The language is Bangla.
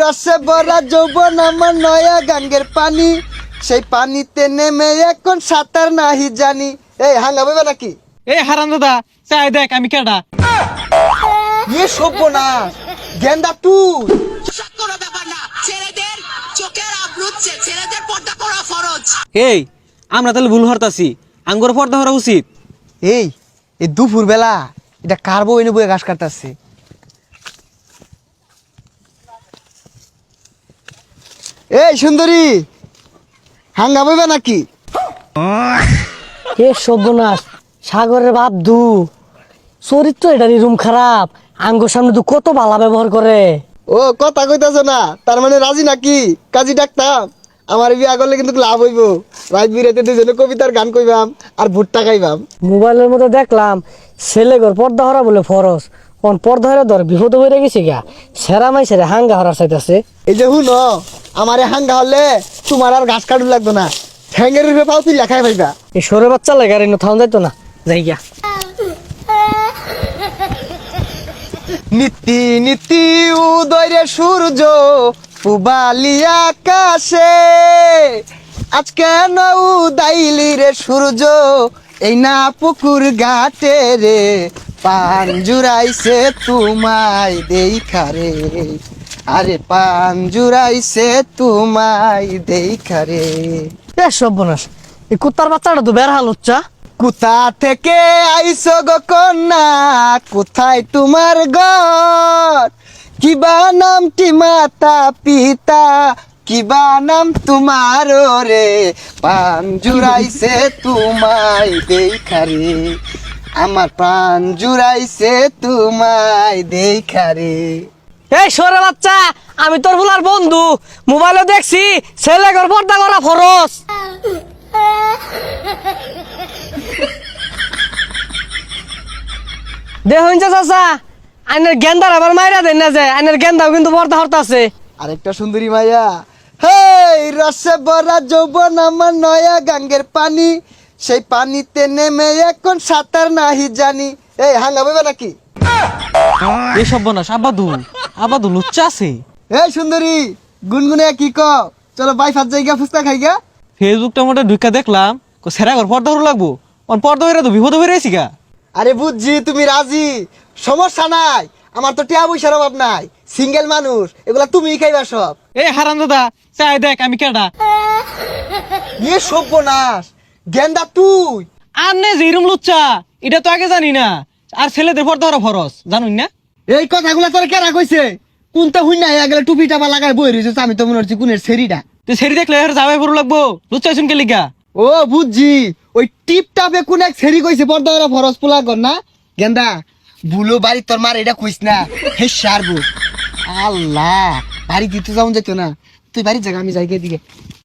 রসে ভরা যৌবন আমার নয়া গাঙ্গের পানি, সেই পানিতে নেমে এখন সাঁতার নাহি জানি। এই হাঙ্গা বইবে নাকি? এই হারাম দাদা চাই দেখ আমি কেডা। ইয়ে সভ্য না গেন্দা তুই। কোনো ব্যাপার না, ছেলেদের চোখের আবরুচ্ছে, ছেলেদের পর্দা করা ফরজ। এই আমরা তাহলে ভুল হরতাছি, আঙ্গুর পর্দা হরা উচিত। এই এই দুপুর বেলা এটা কার বউ এনে বয়ে ঘাস কাটতেছে? এই সুন্দরী হাঙ্গা বইবে নাকি? এ সর্বনাশ, সাগরের বাপ দু চরিত্র এটারই রুম খারাপ। আঙ্গুর সামনে তো কত বালা ব্যবহার করে। ও কথা কইতাছ না, তার মানে রাজি নাকি? কাজী ডাকতাম, আমার বিয়া করলে কিন্তু লাভ হইব। রাত বিরাতে দুজনে কবিতার গান কইবাম আর ভুট্টা খাইবাম। মোবাইলের মধ্যে দেখলাম ছেলে ঘর পর্দা হরা বলে ফরজ, কোন পর্দা হরা ধর বিপদ হয়ে গেছে গা। সেরা মাই সেরা হাঙ্গা হরার চাইতেছে। এই যে হুন আমারে হাঙ্গা হলে তোমার আর ঘাস কাটু লাগতো না, ঠ্যাঙ্গের রূপে পাও তুই লেখাই পাইবা। এই সরে বাচ্চা লাগে আর এনে থাউন যাইতো না, যাই গিয়া। নীতি নীতি উদয় সূর্য পুবালি আকাশে, আজকে না উদাইলি রে সূর্য এই না পুকুর ঘাটে রে, পান জুড়াইছে তোমায় দেখা রে, আরে পান জুড়াইছে তোমায় দেখা রে। এ সর্বনাশ, এই কুত্তার বাচ্চাটা তো বের হাল হচ্ছা। কোথা থেকে আইছো গো কন্যা, কোথায় তোমার ঘর, কিবা নামটি মাতা পিতা, কিবা নাম তোমার রে, পান জুড়াইছে তোমায় দেখা রে, আমার প্রাণ জুড়াইছে তোমায় দেখা রে। এই সরে বাচ্চা, আমি তোর ভুলার বন্ধু, মোবাইলে দেখছি ছেলে ঘর পর্দা করা ফরজ। দেখুন চাচা, আইনের গেন্দার আবার মাইরা দেন না যায়, আইনের গেন্দাও কিন্তু পর্দা হরতাছে। আরেকটা সুন্দরী মাইয়া, হেই রসে ভরা যৌবন আমার নয়া গাঙ্গের পানি, সেই পানিতে নেমে এখন সাঁতার নাহি জানি। এই হাঙ্গা বইবে নাকি? এই সর্বনাশ আবাদু লুচ্চা আছে। এই সুন্দরী গুনগুনে কি ক, চলো বাইফাত জায়গা ফুচকা খাইগা। ফেসবুকটা মোটা ঢুকা দেখলাম সেরা ঘর পর্দা হরা লাগবো, পর্দা হইরা তো বিপদ হয়ে রয়েছি গা। আরে বুঝছি তুমি রাজি, সমস্যা নাই, আমার তো টিয়া পয়সার অভাব নাই, সিঙ্গেল মানুষ, এগুলা তুমিই খাইবা সব। এই হারাম দাদা চাই দেখ আমি কেডা। ইয়ে সর্বনাশ গেন্দা তুই। আর নে যেরম লুচ্চা এটা তো আগে জানি না, আর ছেলেদের পর্দা হরা ফরজ জানুন না। এই কথাগুলা তোর কেরা কইছে? কোনটা হুই না গেলে টুপি টাপা লাগায় বই রয়েছে, আমি তো মনে হচ্ছে কোনের সেরিটা। তুই সেরি দেখলে আর যাবে পড়ো লাগবো, লুচ্চা শুনকে লিগা। ও বুঝছি, ওই টিপ টাপে কোন এক সেরি কইছে পর্দা ওরা ফরজ পোলা কর না। গেন্দা বুলো বাড়ি তোর মার এটা কইস না, হে সারবো। আল্লাহ বাড়ি দিতে যাও যেত না, তুই বাড়ির জায়গা আমি যাই দিকে।